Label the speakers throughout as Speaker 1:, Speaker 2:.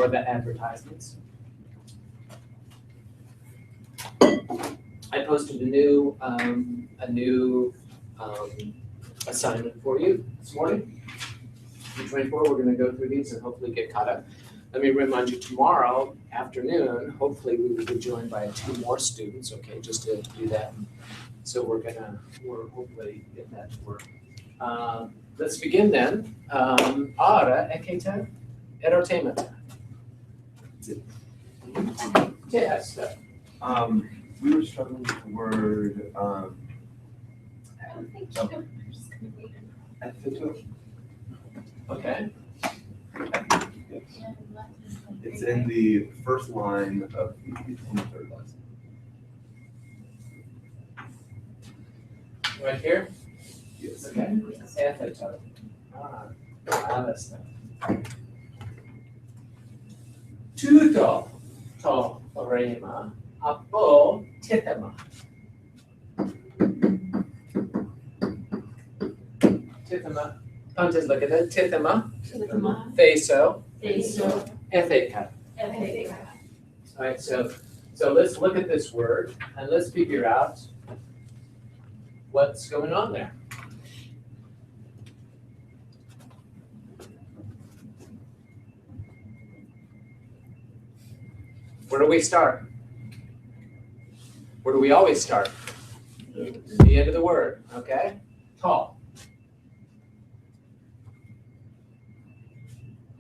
Speaker 1: for the advertisements. I posted a new assignment for you this morning. The 24, we're going to go through these and hopefully get caught up. Let me remind you, tomorrow afternoon, hopefully we will be joined by 2 more students, okay, just to do that. So we're hopefully get that to work. Let's begin then. Ara ekete erotemata. Yes.
Speaker 2: We were struggling with the word
Speaker 3: I don't think so. I'm just gonna read it.
Speaker 2: epito.
Speaker 1: Okay.
Speaker 2: It's in the first line of the 23rd lesson.
Speaker 1: Right here?
Speaker 2: Yes.
Speaker 1: Okay. Epito. Understand. Tuto to rema apo tithema. Tithema. Pontes look at that. Tithema. Theso. Etheka. All right, so let's look at this word and let's figure out what's going on there. Where do we start? Where do we always start? The end of the word, okay? Tall.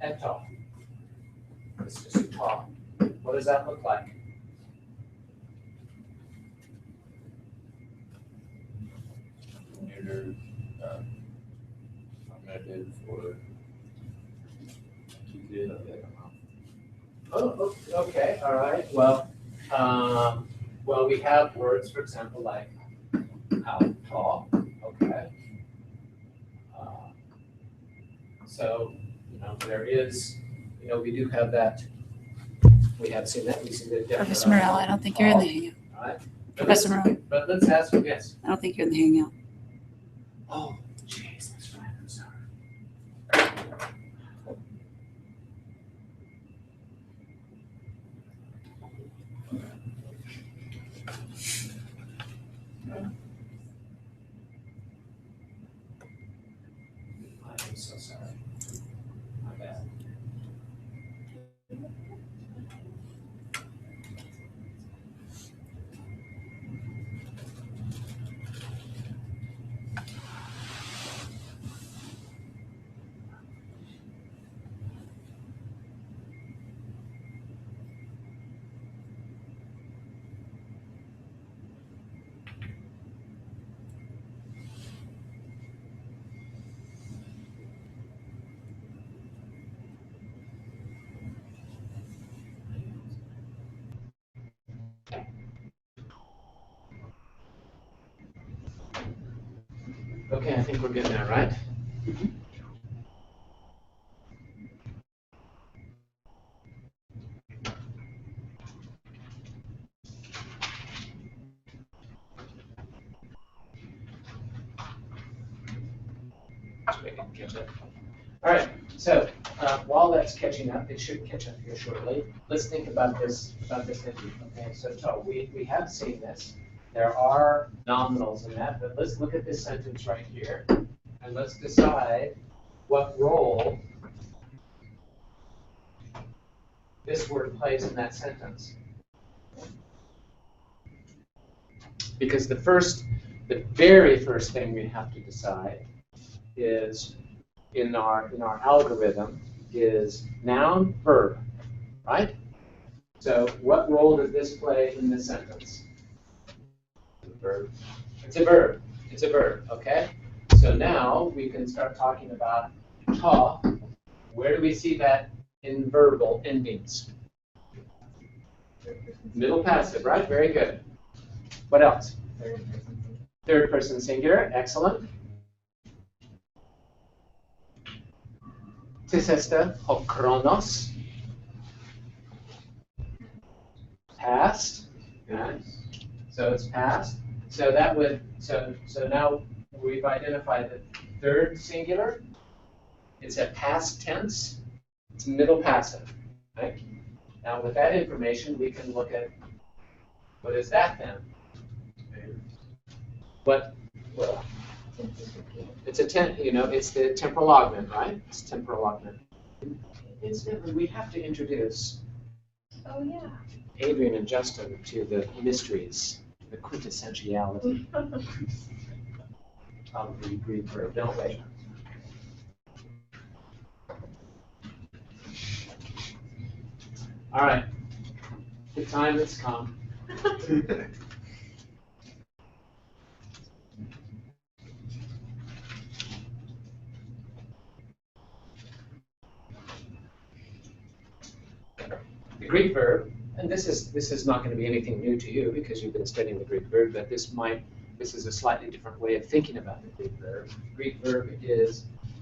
Speaker 1: Etol. It's just tall. What does that look like?
Speaker 4: Neuter, nominative, or
Speaker 1: Oh, okay, all right. Well, we have words, for example, like how tall, okay? So, there is, we do have that. We have seen that. We see that.
Speaker 5: Professor Morel, I don't think you're in the hangout.
Speaker 1: All right.
Speaker 5: Professor Morel,
Speaker 1: But let's ask, yes.
Speaker 5: I don't think you're in the hangout.
Speaker 1: Oh, jeez, that's right. I'm sorry. I'm so sorry. My bad. Okay, I think we're getting there, right? All right, so while that's catching up, it should catch up here shortly. Let's think about this entity. Okay, so we have seen this. There are nominals in that, but let's look at this sentence right here, and let's decide what role this word plays in that sentence. Because the very first thing we have to decide is in our algorithm is noun, verb, right? So what role does this play in this sentence?
Speaker 4: verb.
Speaker 1: It's a verb. It's a verb, okay? So now we can start talking about ta. Where do we see that in verbal endings? Middle passive, right? Very good. What else? Third person singular. Excellent. Tisesta ho chronos. Past. Good. So it's past. So that would so now we've identified the third singular. It's a past tense. It's middle passive. Right? Now with that information, we can look at what is that then? What, well, it's it's the temporal augment, right? It's temporal augment. Incidentally, we have to introduce
Speaker 3: Oh, yeah.
Speaker 1: Adrian and Justin to the mysteries, the quintessentiality of the Greek verb, don't we? All right, the time has come. The Greek verb, and this is not going to be anything new to you because you've been studying the Greek verb, but this is a slightly different way of thinking about the Greek verb. Greek verb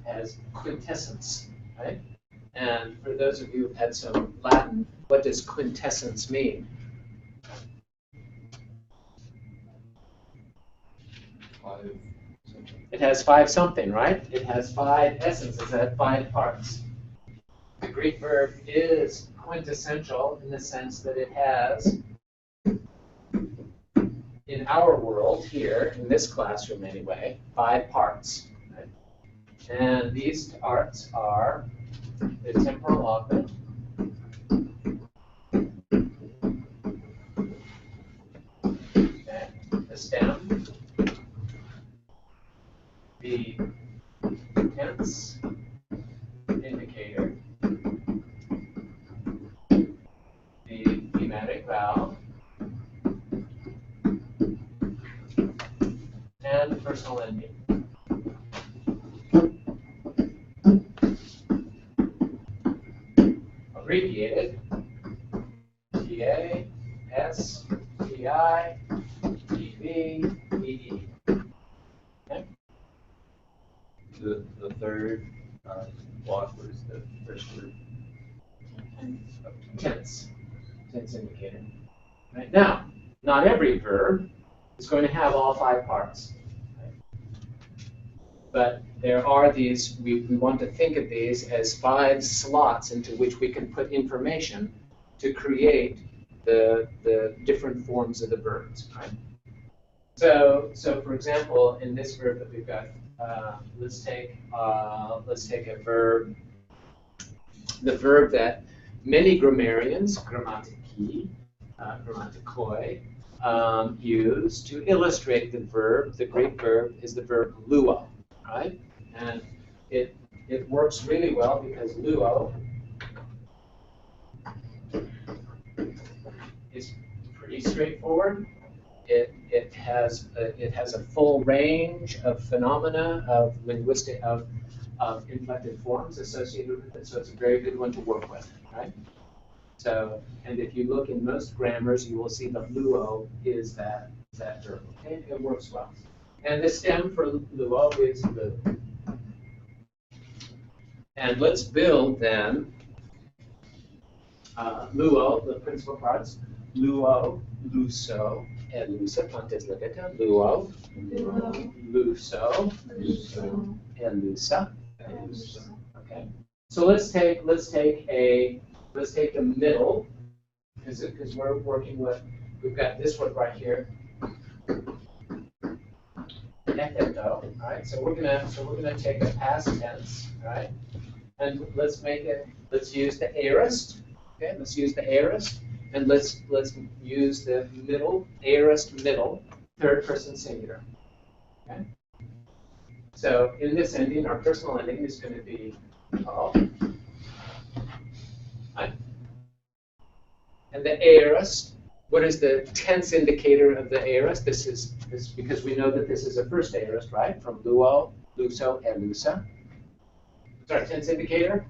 Speaker 1: has quintessence, right? And for those of you who've had some Latin, what does quintessence mean? It has 5 something, right? It has 5 essences, it has 5 parts. The Greek verb is quintessential in the sense that it has, in our world here, in this classroom anyway, 5 parts. Right? And these parts are the temporal augment, okay, the stem, the tense indicator, the thematic vowel, and the personal ending. Abbreviated TA, S, TI, EV, EE. Okay?
Speaker 4: The third block was the first group.
Speaker 1: Tense indicator. Right? Now, not every verb is going to have all 5 parts. Right? But there are these, we want to think of these as 5 slots into which we can put information to create the different forms of the verbs. Right? So for example, in this verb that we've got, let's take a verb, the verb that many grammarians, grammatiki, grammatikoi, use to illustrate the verb. The Greek verb is the verb luo, right? And it works really well because luo is pretty straightforward. It has a full range of phenomena of linguistic of inflected forms associated with it, so it's a very good one to work with, right? So, and if you look in most grammars, you will see the luo is that verb. Okay, it works well. And the stem for luo is lu. And let's build then luo, the principal parts. Luo, luso, elusa, plantes legata, luo, luso, elusa. Okay. So let's take the middle, because we're working with, we've got this one right here. All right. So we're gonna take the past tense, right? And let's use the aorist. Okay, let's use the aorist. And let's use the middle, aorist middle, third person singular. Okay? So in this ending, our personal ending is going to be oh. Right? And the aorist, what is the tense indicator of the aorist? This is because we know that this is a first aorist, right? From luo, luso, elusa. What's our tense indicator?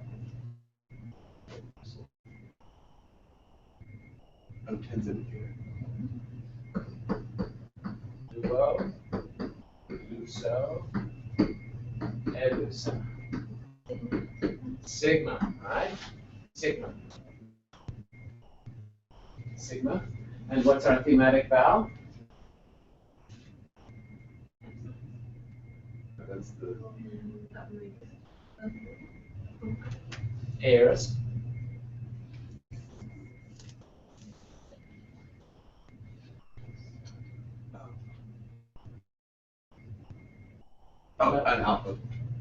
Speaker 2: Tense indicator.
Speaker 1: Luo, luso, elusa. Sigma, right? Sigma. Sigma. And what's our thematic vowel?
Speaker 2: That's the
Speaker 1: Aorist.
Speaker 2: Oh, an alpha.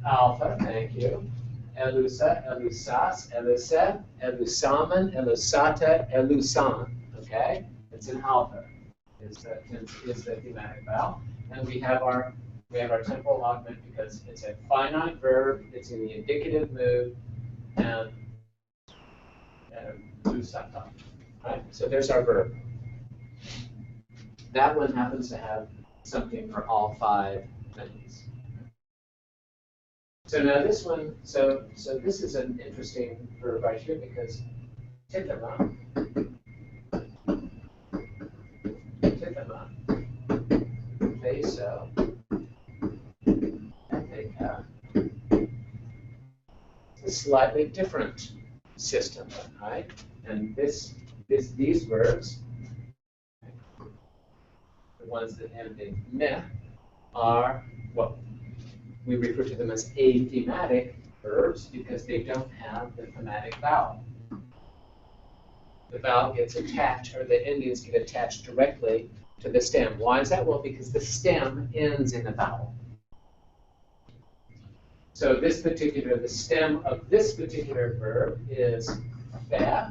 Speaker 1: Alpha, thank you. Elusa, elusas, elusa, elusamen, elusata, elusan. Okay? It's an alpha. Is the thematic vowel. And we have our temporal augment because it's a finite verb, it's in the indicative mood, and lusata. Right? So there's our verb. That one happens to have something for all 5 things. So now this one, so this is an interesting verb right here because tithema, peso, ethica, is a slightly different system, right? And these verbs, the ones that end in meh, are what we refer to them as athematic verbs because they don't have the thematic vowel. The vowel gets attached, or the endings get attached directly to the stem. Why is that? Well, because the stem ends in a vowel. So the stem of this particular verb is fe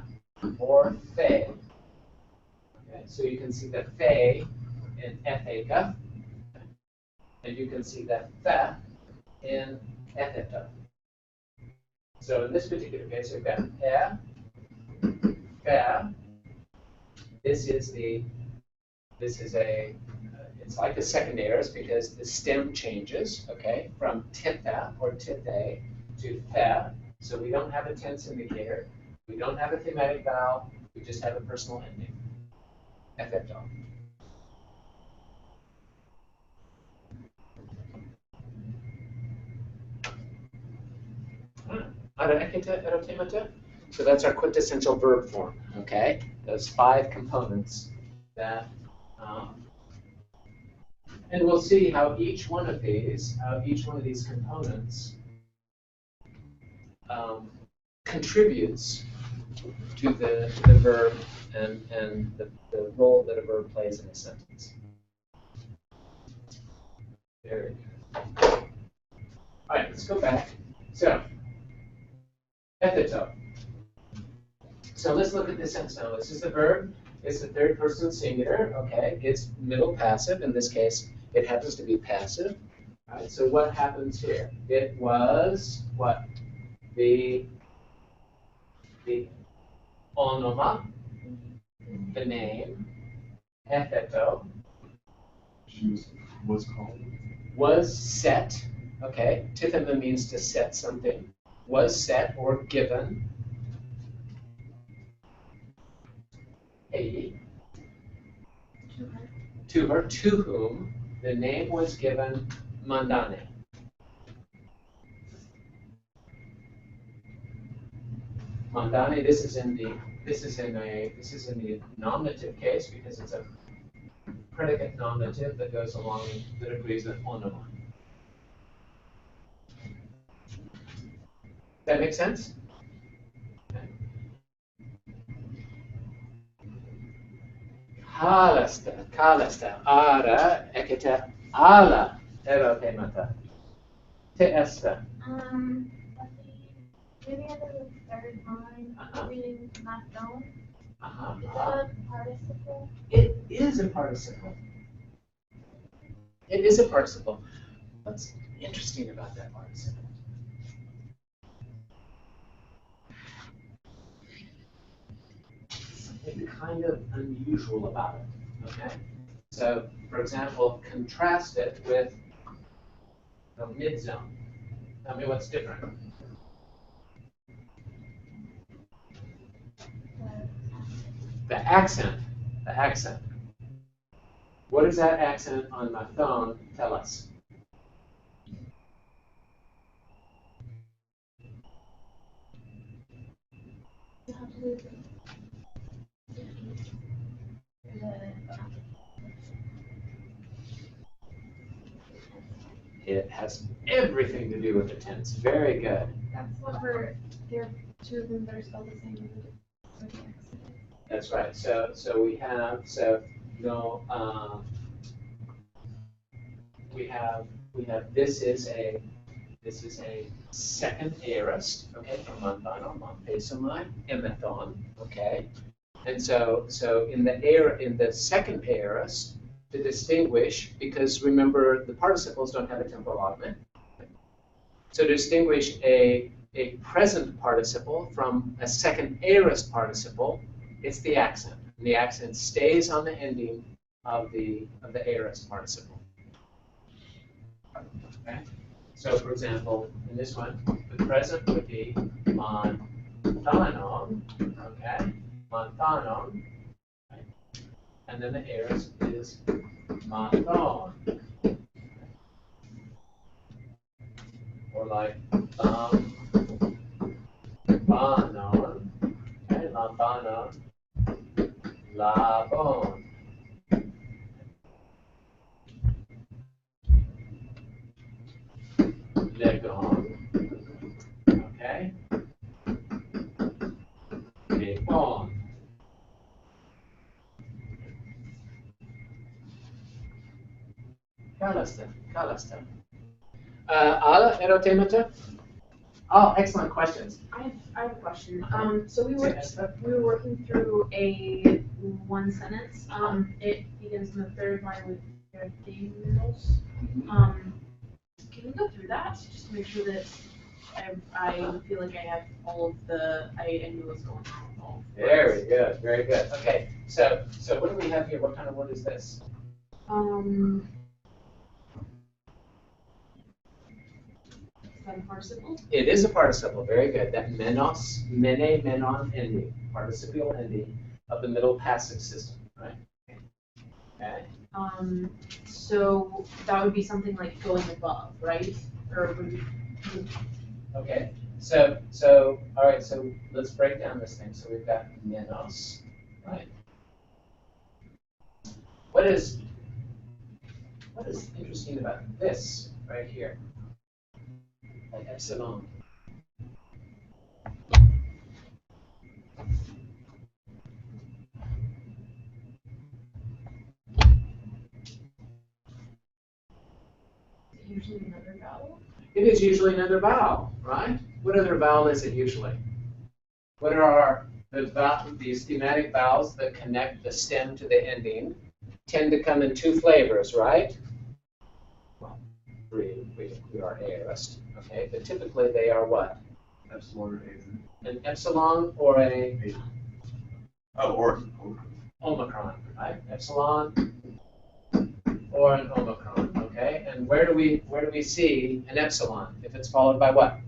Speaker 1: or fe. Okay, so you can see the fe in etheka, and you can see that fe in etheta. So in this particular case, we've got fe. It's like a second aorist because the stem changes, okay, from titha or tithe to fe. So we don't have a tense indicator. We don't have a thematic vowel. We just have a personal ending. Effetto. So that's our quintessential verb form, okay? Those 5 components that, and we'll see how each one of these components contributes to the verb and the role that a verb plays in a sentence. Very good. All right, let's go back. So, epitome. So let's look at this sentence now. This is the verb. It's the third person singular. Okay, it's middle passive. In this case, it happens to be passive. All right, so what happens here? It was what? The onoma, the name, epheto,
Speaker 2: Was called.
Speaker 1: was set. Okay, tithema means to set something. Was set or given. To her, to whom the name was given Mandane. Mandane, this is in the nominative case because it's a predicate nominative that goes along, that agrees with onoma. That make sense? Okay. Kalasta, ara, eketa, ala, erotemata. Te esta.
Speaker 3: Maybe at the third line, reading Mathon. Is that a participle?
Speaker 1: It is a participle. It is a participle. What's interesting about that participle? Something kind of unusual about it. Okay? So, for example, contrast it with the mid-zone. Tell me what's different. The accent. The accent. What does that accent on my phone tell us? It has everything to do with the tense. Very good.
Speaker 3: That's what there are 2 of them that are spelled the same with the accent.
Speaker 1: That's right. So we have this is a second aorist, okay, from monthanon, montezomai, emathon, okay. And so in the second aorist, to distinguish, because remember the participles don't have a temporal augment, so to distinguish a present participle from a second aorist participle, it's the accent. And the accent stays on the ending of the aorist participle. Okay? So for example, in this one, the present would be monthanon, okay? Monthanon, okay? And then the aorist is monthon. Or like banon, okay? Lambanon, labon. Legon, okay? Lepon. Kalasta. Ala, erotemata? Oh, excellent questions.
Speaker 6: I have a question. So we were working through a one sentence. It begins in the third line with Erythemus. Can we go through that just to make sure that I feel like I have all of I know what's going on with all.
Speaker 1: Very good, very good. Okay, so what do we have here? What kind of word is this?
Speaker 6: Is that a participle?
Speaker 1: It is a participle, very good. That menos, mene, menon ending, participial ending of the middle passive system, right? Okay.
Speaker 6: So that would be something like going above, right? Or would you,
Speaker 1: Okay, so all right, so let's break down this thing. So we've got menos, right? What is interesting about this right here? Like epsilon.
Speaker 6: usually another vowel?
Speaker 1: It is usually another vowel, right? What other vowel is it usually? What are these thematic vowels that connect the stem to the ending? Tend to come in two flavors, right? Well, three. We are aorist, okay? But typically they are what?
Speaker 2: Epsilon or Azen.
Speaker 1: An epsilon or a
Speaker 2: Oh, or
Speaker 1: omicron, right? Epsilon or an omicron, okay? And where do we see an epsilon if it's followed by what?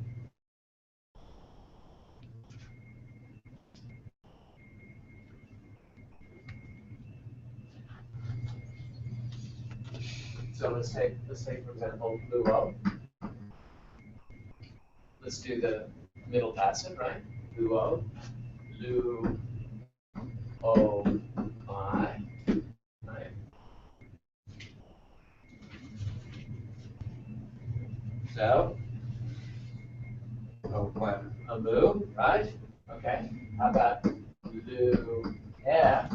Speaker 1: So let's take for example luo. Let's do the middle passive, right? Luo, lu, o, I, right? So,
Speaker 2: oh, flat.
Speaker 1: a mu, right? Okay. How about lu, f,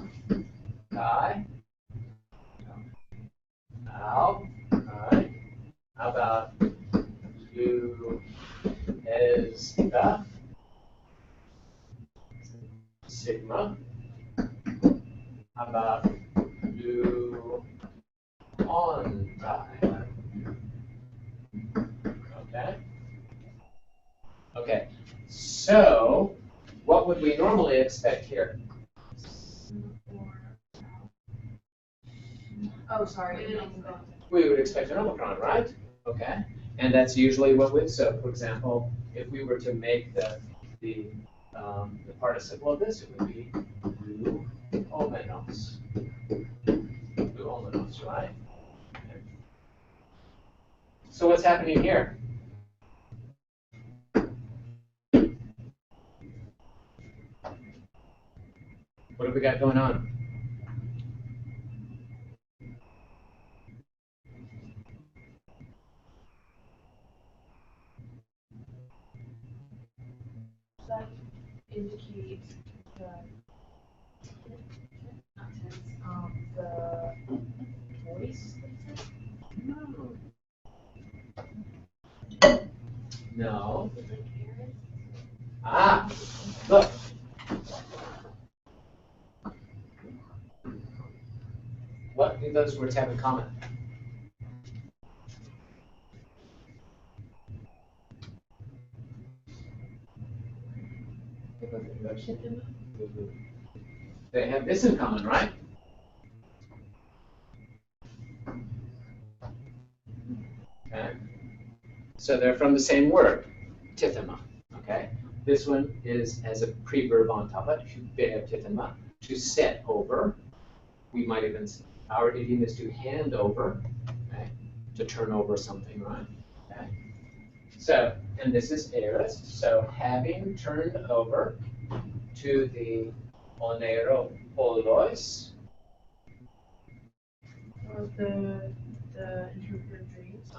Speaker 1: I, al, right? How about lu, es, the, sigma? How about lu, on, die? Okay. Okay. So, what would we normally expect here?
Speaker 6: Oh, sorry.
Speaker 1: We would expect an omicron, right? Okay. And that's usually what we, so for example, if we were to make the participle of this, it would be lu omenos. Lu omenos, right? Okay. So what's happening here? What have we got going on?
Speaker 6: That indicates the not tense, the voice.
Speaker 1: No. of those words have in common? They have this in common, right? Okay. So they're from the same word, tithema. Okay. This one has a preverb on top of it, tithema, to set over. We might even, our idiom is to hand over, okay, to turn over something, right? Okay. So, and this is eris. So having turned over to the onero polos
Speaker 6: Of the interpreted dreams.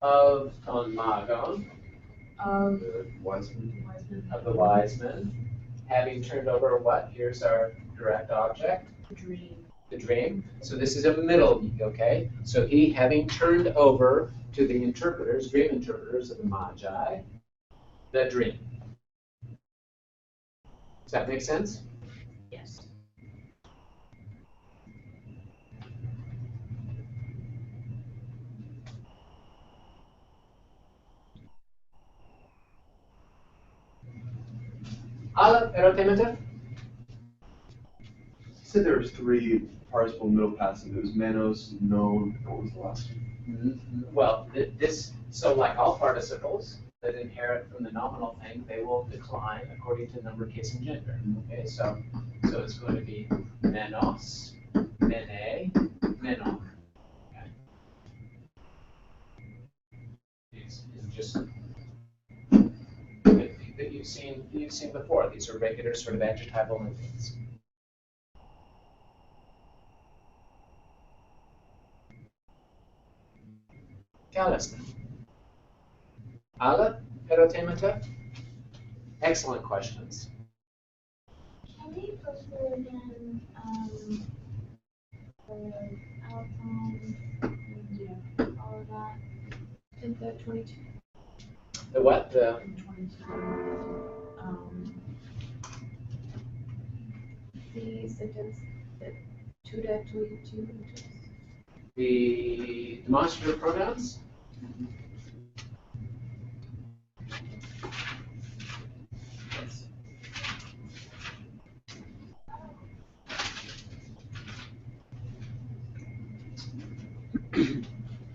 Speaker 1: Of on magon,
Speaker 6: Of
Speaker 2: Wiseman.
Speaker 6: Wiseman.
Speaker 1: of the wise men, having turned over what? Here's our direct object,
Speaker 6: Dream.
Speaker 1: the dream. So this is a middle, okay? So he having turned over to the interpreters, dream interpreters of the Magi, the dream. Does that make sense?
Speaker 6: Yes.
Speaker 1: Alla erotemata?
Speaker 2: You said there was 3 participle middle passive. It was manos, known, what was the last one?
Speaker 1: Well, so like all participles that inherit from the nominal thing, they will decline according to number, case, and gender. Okay, so it's going to be menos, mene, menon. Okay. These just that you've seen before. These are regular sort of adjectival movements. Callously. Alla erotemata? Excellent questions.
Speaker 3: Can we go through again, the Alphonse,
Speaker 6: Yeah.
Speaker 3: all of that?
Speaker 6: In the 22.
Speaker 1: The what? The
Speaker 6: 22.
Speaker 7: The sentence that tuda tu.
Speaker 1: the demonstrative pronouns?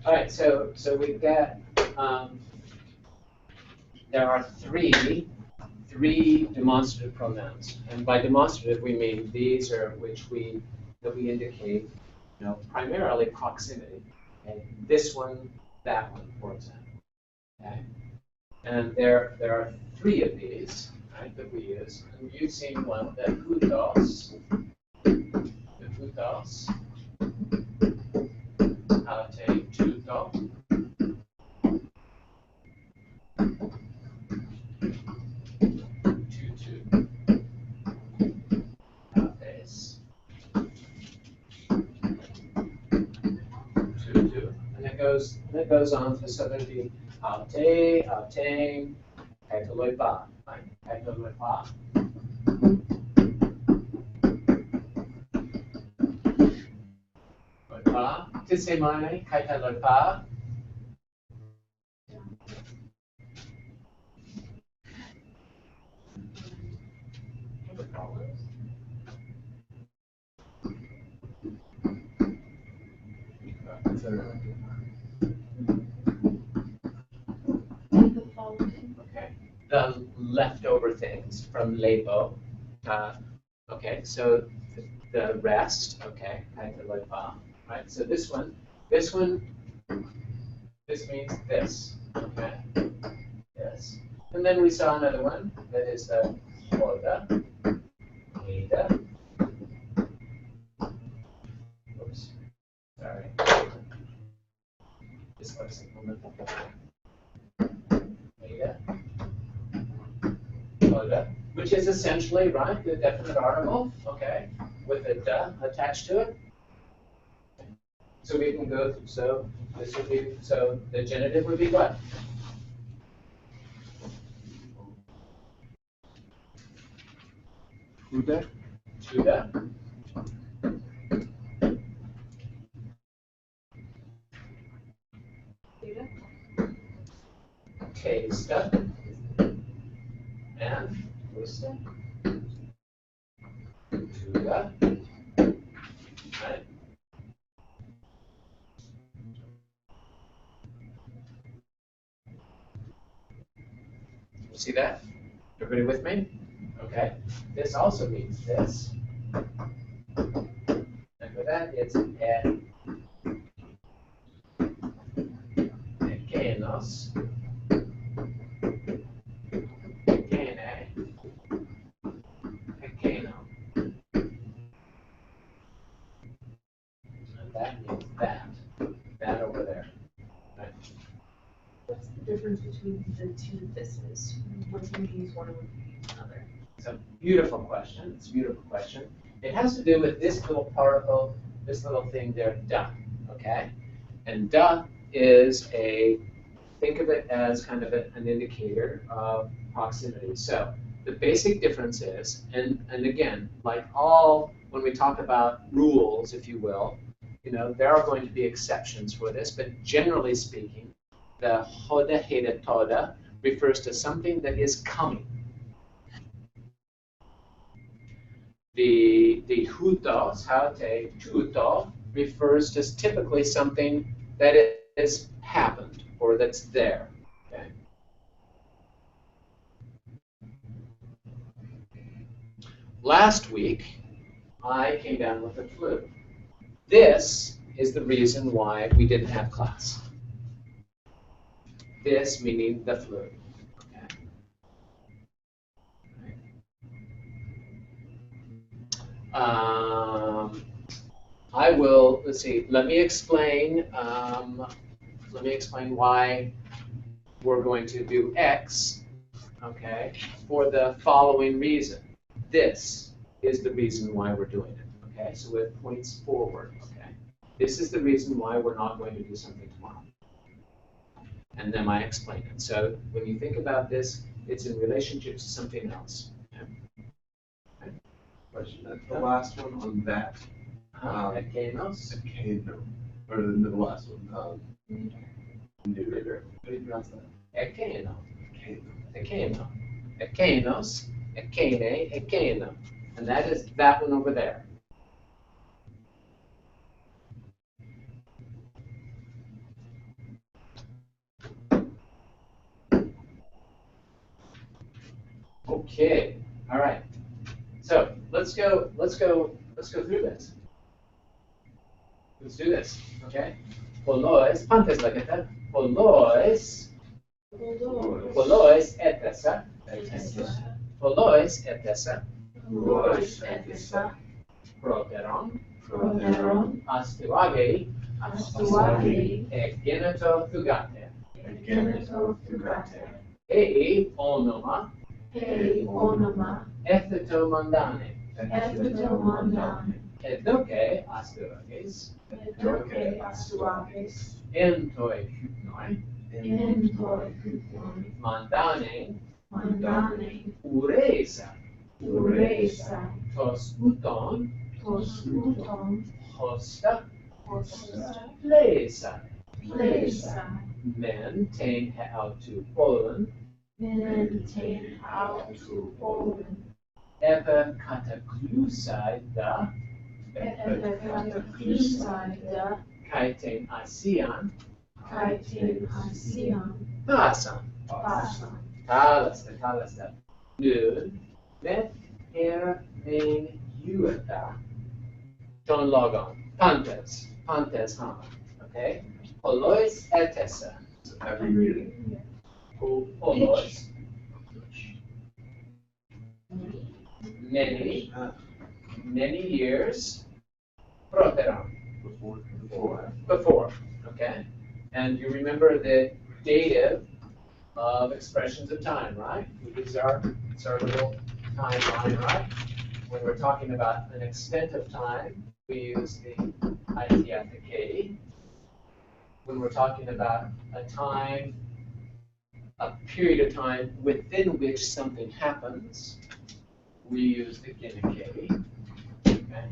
Speaker 1: All right, so we've got there are three demonstrative pronouns, and by demonstrative we mean these are that we indicate, primarily proximity. Okay? This one, that one, for example. Okay, and there are 3 of these, right, that we use, and you've seen one, the hutos, ate, tuto. And it goes on to so there'll be aute, autain, kaitaloipa, right? Kaitaloipa. Loipa, tisemai, kaitaloipa. Okay, the leftover things from Lebo. Okay, so the rest. Okay, right. So this means this. Okay, yes. And then we saw another one that is the oda, ada. Oops, sorry. Dyslexic moment. Oda, which is essentially, right, the definite article, okay, with a da attached to it. So we can go through, so this would be, so the genitive would be what?
Speaker 2: Tuda.
Speaker 1: Tuda. Justa, and Justa, Tuda, right? See that? Everybody with me? Okay. This also means this. And for that, it's ekenos, ekene, ekeno. And that means that over there. Right?
Speaker 6: What's the difference between the two thises? When you use one and when you use another?
Speaker 1: It's a beautiful question. It's a beautiful question. It has to do with this little particle, this little thing there, da, okay? And da is think of it as kind of an indicator of proximity. So the basic difference is, and again, like all, when we talk about rules, if you will, there are going to be exceptions for this, but generally speaking, the hoda heda toda refers to something that is coming. The huto, saute, tuto, refers to typically something that has happened or that's there. Okay? Last week, I came down with the flu. This is the reason why we didn't have class. This meaning the flu. I will, let's see, let me explain why we're going to do X, okay, for the following reason. This is the reason why we're doing it, okay, so it points forward, okay. This is the reason why we're not going to do something tomorrow. And then I explain it. So when you think about this, it's in relationship to something else. Okay.
Speaker 2: Question. The last one on that.
Speaker 1: Ekenos.
Speaker 2: Ekeno. Or the last one. Neuter. How do you pronounce that?
Speaker 1: Ekeno.
Speaker 2: Ekeno.
Speaker 1: Ekeno. Ekenos. Ekene. Ekeno. And that is that one over there. Okay. All right. So let's go through this. Let's do this. Okay. Polois, pantes la keta. Polois etesa. Polois etesa. Proteron. Astuagei. Egeneto thugate. Ei onoma. Ethito mandane. Edoke astuages. Entoi hypnoi. Mandane. Uresa. Tos uton. Hosta. Plesa. Men tain autu pollen. Ever cataclusai da. Kaitain asian. Tasan. Talasta. Nun. Met main ueta. John Logon. Pantes hama. Okay? Polois etesa.
Speaker 2: So every reading.
Speaker 1: Polois. Many years. Proteron. Before. Okay? And you remember the dative of expressions of time, right? It's our little timeline, right? When we're talking about an extent of time, we use the itiatheke. When we're talking about a period of time within which something happens, we use the ginike. Okay?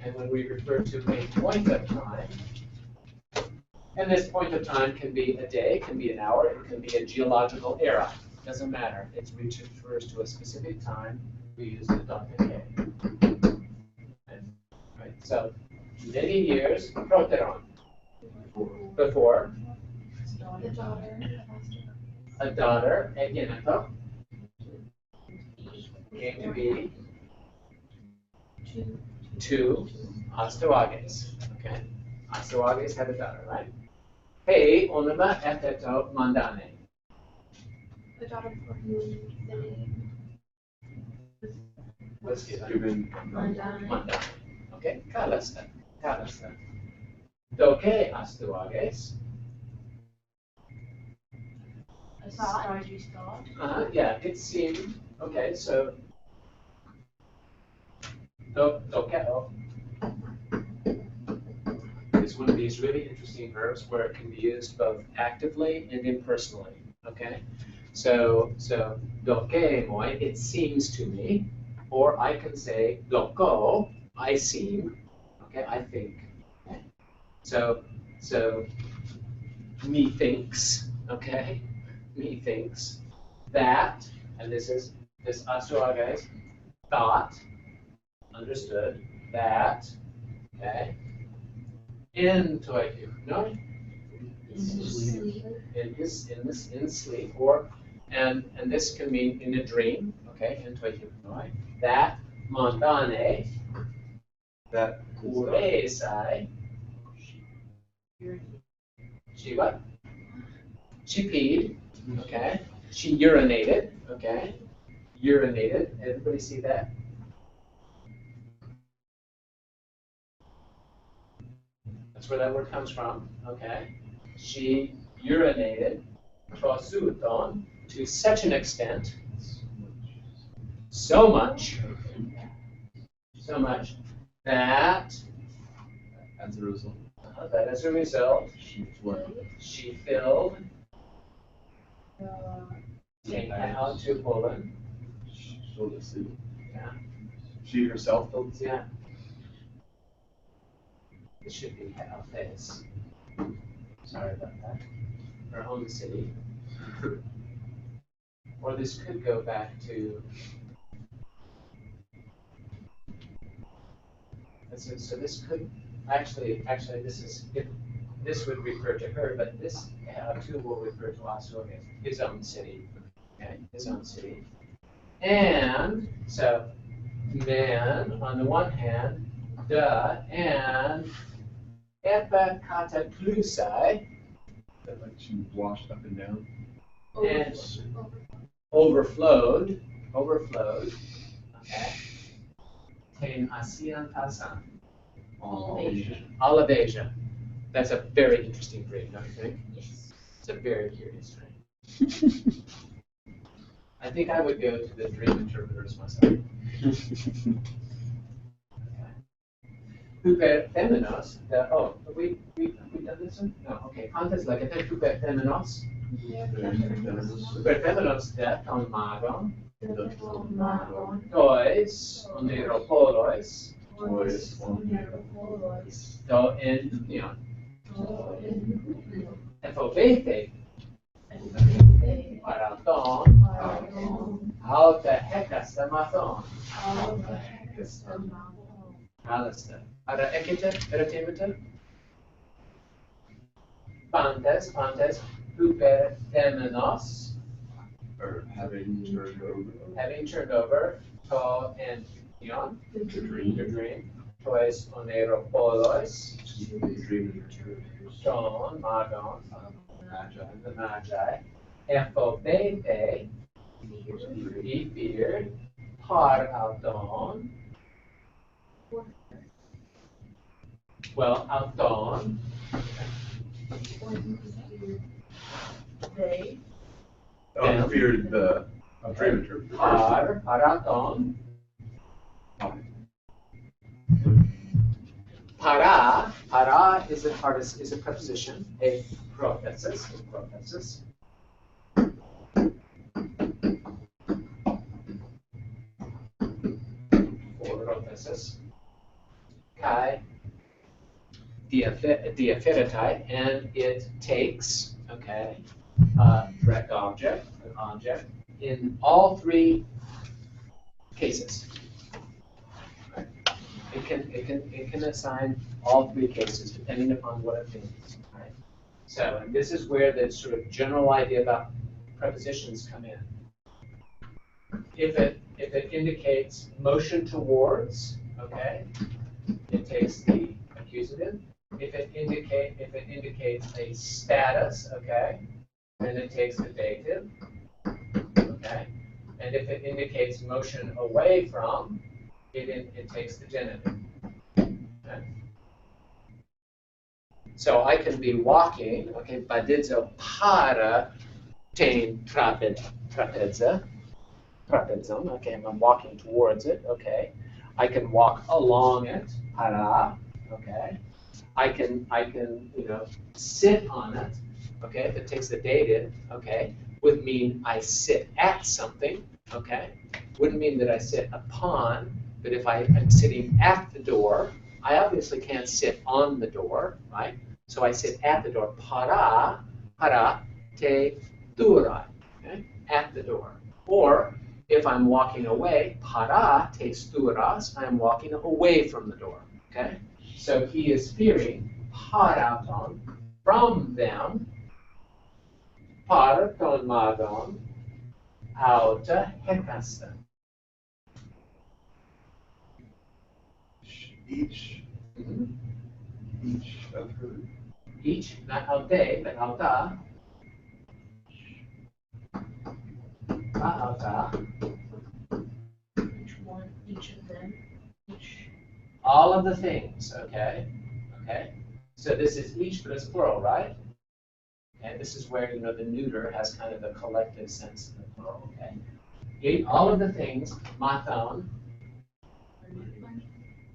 Speaker 1: And when we refer to a point of time, And this point of time can be a day, can be an hour, it can be a geological era. Doesn't matter. It refers to a specific time. We use the delta K. Right. So many years proteron. Before
Speaker 7: The daughter
Speaker 1: a daughter, egeneto, came to be two Astoages. Okay. Astoages had a daughter, right? Hey, onoma etheto mandane.
Speaker 7: The daughter for whom the name
Speaker 1: Was given
Speaker 2: Given.
Speaker 1: mandane. Okay, kalasta. Kalasta. Doke Astoages.
Speaker 6: Astrology's thought.
Speaker 1: Yeah, it seemed, okay, so. Dokeo is one of these really interesting verbs where it can be used both actively and impersonally, okay? So doke moi, it seems to me, or I can say doko, I seem, okay, I think. Okay? So methinks, okay? Methinks that, and this Astoages thought, understood that, okay, in toihypnoi, in sleep, or and this can mean in a dream, okay, in toihypnoi, that mandane,
Speaker 2: That
Speaker 1: ureisai, she what? She peed, okay, she urinated, okay, urinated, everybody see that? That's where that word comes from, okay? She urinated prosuton to such an extent, so much that
Speaker 2: as a result,
Speaker 1: as a result,
Speaker 2: she
Speaker 1: she filled out to Poland.
Speaker 2: filled the city.
Speaker 1: Yeah.
Speaker 2: She herself filled the city.
Speaker 1: Yeah. It should be Helfes. Sorry about that. Her home city. Or this could go back to. So this could actually this would refer to her, but this too will refer to Astoages, his own city. Okay, his own city. And so man on the one hand, and epikataplusai,
Speaker 2: That like she washed up and down.
Speaker 1: and overflowed, okay, in ASEAN Tasan, all of Asia. That's a very interesting dream, don't you think?
Speaker 6: Yes.
Speaker 1: It's a very curious dream. I think I would go to the dream interpreters myself. Huper Temenos, have we done this one? No, okay. Context like a Huper Temenos. Huper Temenos on Magon, Tois, Oniropolois, to in, Efovete, Paraton, Alta Hecastamathon, Alistair. Ara ekite, eratimite? Pantes, huper temenos,
Speaker 2: Or having turned
Speaker 1: over, to and ion, the dream, tois oneropolos, ton, magon, the magi, ephobete, he feared, par auton, well, auton,
Speaker 6: They.
Speaker 2: Oh, he feared the dream interpreter.
Speaker 1: paraton, para is a preposition, a prothesis. Prothesis. Kai diaphyritite, and it takes, okay, direct object, an object, in all three cases. Right? It can assign all three cases depending upon what it means. Right? So, and this is where the sort of general idea about prepositions come in. If it indicates motion towards, okay, it takes the accusative. If it indicates a status, okay, then it takes the dative, okay, and if it indicates motion away from, it takes the genitive. Okay? So I can be walking, okay, badidzo para ten trapeza. Trapezum, okay, I'm walking towards it, okay. I can walk along it, para, okay. I can, sit on it, okay, if it takes the dative, okay, would mean I sit at something, okay. Wouldn't mean that I sit upon, but if I am sitting at the door, I obviously can't sit on the door, right? So I sit at the door, para te durai, okay, at the door. Or, if I'm walking away, para te sturas, I'm walking away from the door, okay? So he is fearing parauton, from them, paraton madon, auta hekasta.
Speaker 2: Each of her.
Speaker 1: Each, not aute, but auta. Auta.
Speaker 6: Each of them,
Speaker 1: All of the things, okay? Okay? So this is each, but it's plural, right? And this is where, the neuter has kind of a collective sense in the plural, okay? All of the things, mathon,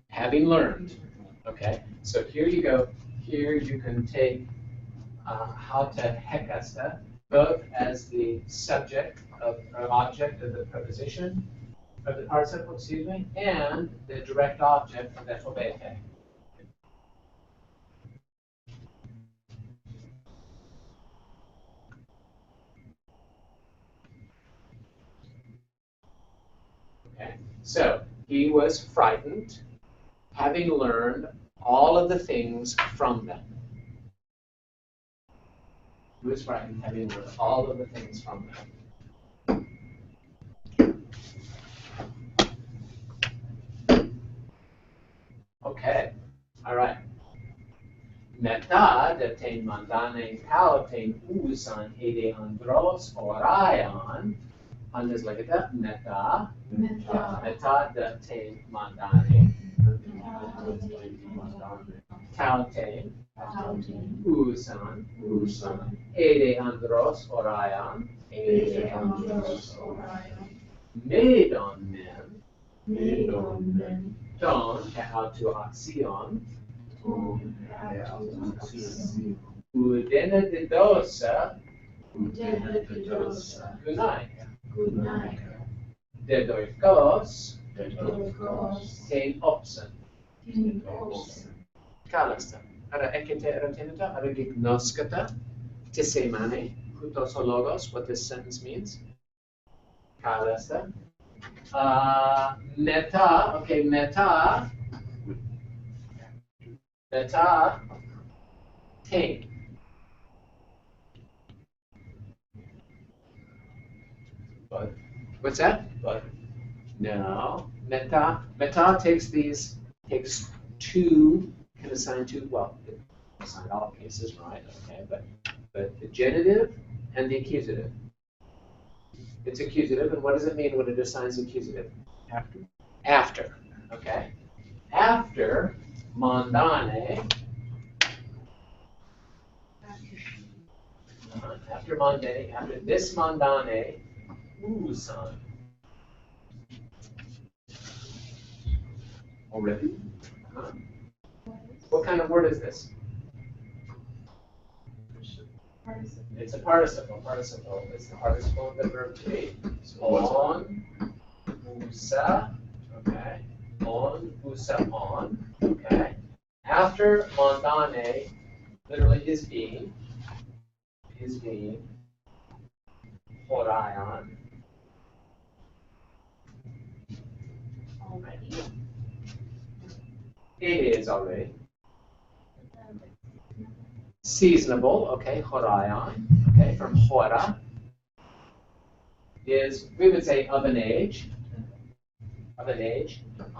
Speaker 1: having learned, okay? So here you go. Here you can take hauta hekasta, both as the subject of, or object of the preposition, of the participle, excuse me, and the direct object of the obete. Okay, so he was frightened, having learned all of the things from them. He was frightened, having learned all of the things from them. Okay, all right. Meta de ten mandane pauten usan hede andros oraion. Andes legata meta. Meta de ten mandane. Tauten. Usan. Hede andros oraion. Medon men. Don autuacion. Udenedidosa. Gunaica. Dedoikos. Ten opson. Kalasta. Ara ekete erotenita, ara gignoskata. Tisemane. Kutosologos, what this sentence means. Kalasta. Meta, okay, meta, take. But what's that? But no, meta takes two, can assign two. Well, it assign all cases, right? Okay, but the genitive and the accusative. It's accusative, and what does it mean when it assigns accusative? After, okay? After mandane, after this mandane, usan. Already? What kind of word is this? It's a participle. It's the participle of the verb to be. On, usa, okay. On, usa, on, okay. After mondane, literally is being, horaion,
Speaker 6: Already.
Speaker 1: it is already. Seasonable, okay, horaion, okay, from hora, is, we would say, of an age,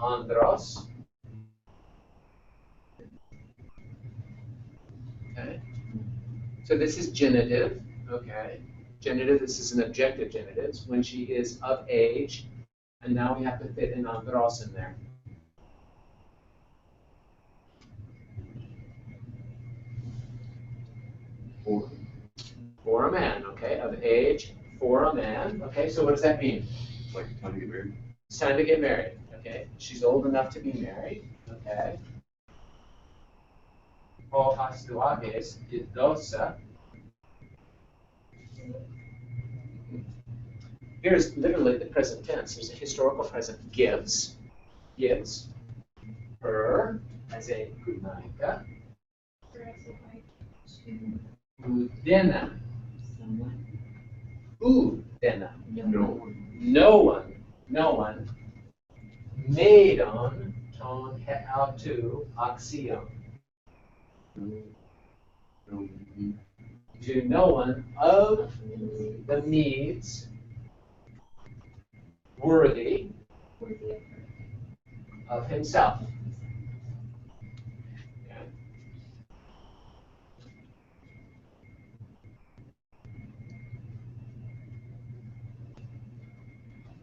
Speaker 1: andros. Okay, so this is genitive, okay, genitive, this is an objective genitive, when she is of age, and now we have to fit in andros in there. For a man, okay, of age, for a man, okay, so what does that mean?
Speaker 2: Like time to get married.
Speaker 1: It's time to get married, okay? She's old enough to be married, okay? O has duages idosa. Here's literally the present tense. There's a historical present. Gives, her as a gunaika. Udena, udena. No one. Maidon ton het autu axion. To no one of the Medes worthy of himself. Okay.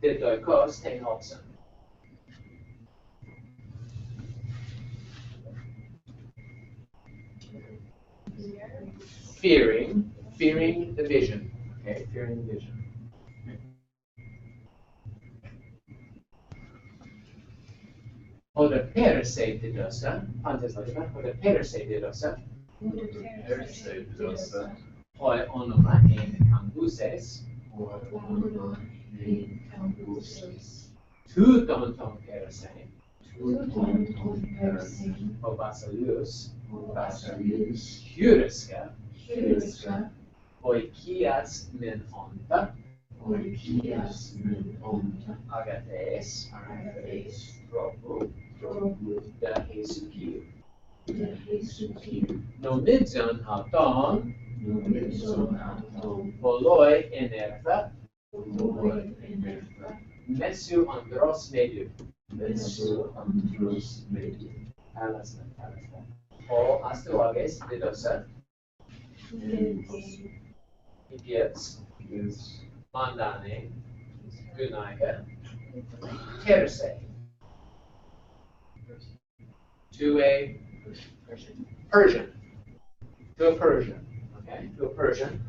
Speaker 1: Didoikos ten opsen. Fearing the vision. Okay, fearing the vision. Oder perse didosa, antes latiba, oder perse didosa, hoi onoma en cambuses, tu ton perse, o basilius, huriska, oikias men onta, agates, tropu, da Jesukiu. No midzon auton, voloi enerva, mesu andros mediu. Alasna. O astuages didosa, he gives, mandane, gunaika, terse, to a Persian, okay, to a Persian,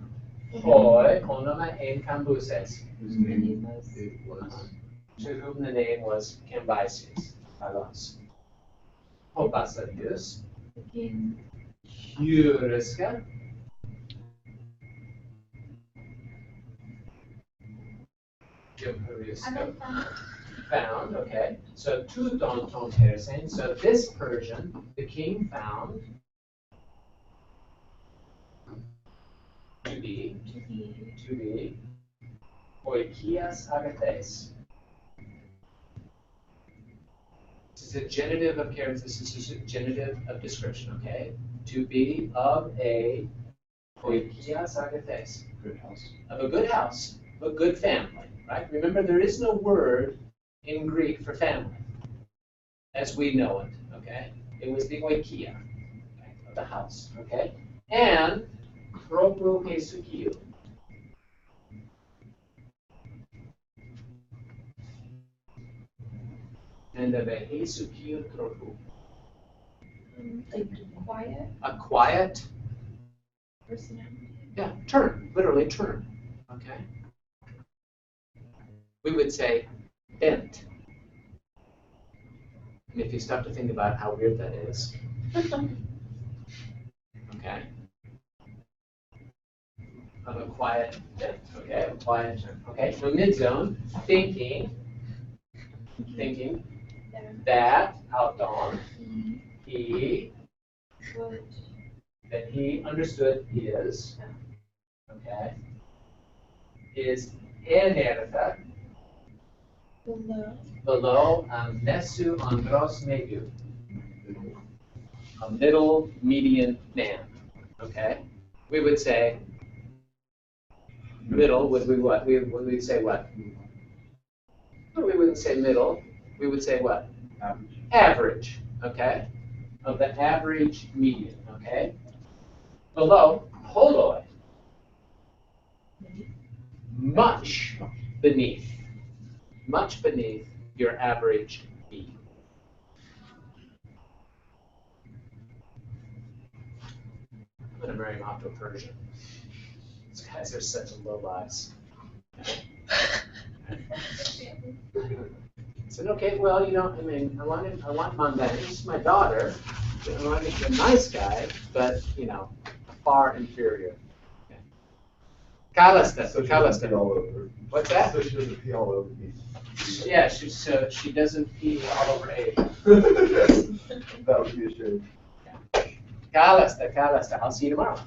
Speaker 1: hoi onoma en cambuses,
Speaker 2: Whose name it was.
Speaker 1: to whom the name was Cambyses, Alas. Hobasarius, Huriska, found, okay. So tu don ton persen. So this Persian, the king found to be oikias agates. This is a genitive of character. This is a genitive of description, okay? To be of a oikias agates.
Speaker 2: Good house.
Speaker 1: Of a good house, a good family, right? Remember, there is no word in Greek for family, as we know it, okay? It was the oikia, okay, of the house, okay? And propru Jesukiu. And of a Jesukiu tropu.
Speaker 7: Like quiet
Speaker 1: A quiet,
Speaker 7: personality.
Speaker 1: yeah, turn, literally turn, okay? We would say bent. And if you stop to think about how weird that is, okay? Of a quiet bent, okay? A quiet turn, okay? So mid-zone, thinking that auton, he
Speaker 7: What?
Speaker 1: That he understood is, okay, is ενέρθα below mesu andros mediu, a middle median man, okay? We would say middle, would we what? We would say what? No, we wouldn't say middle, we would say what?
Speaker 2: Average.
Speaker 1: Average, okay? Of the average median, okay? Below, holoi, much beneath your average median. I'm gonna marry him off to a Persian. These guys are such low lives. I said, okay, well, you know, I mean, I want Mandan. He's my daughter. I want a nice guy, but, you know, far inferior. Okay. Kalasta, so Kalasta.
Speaker 2: All over.
Speaker 1: What's that?
Speaker 2: So she doesn't pee all over me.
Speaker 1: Yeah, so she doesn't pee all over Abe.
Speaker 2: That would be a shame.
Speaker 1: Kalasta. I'll see you tomorrow.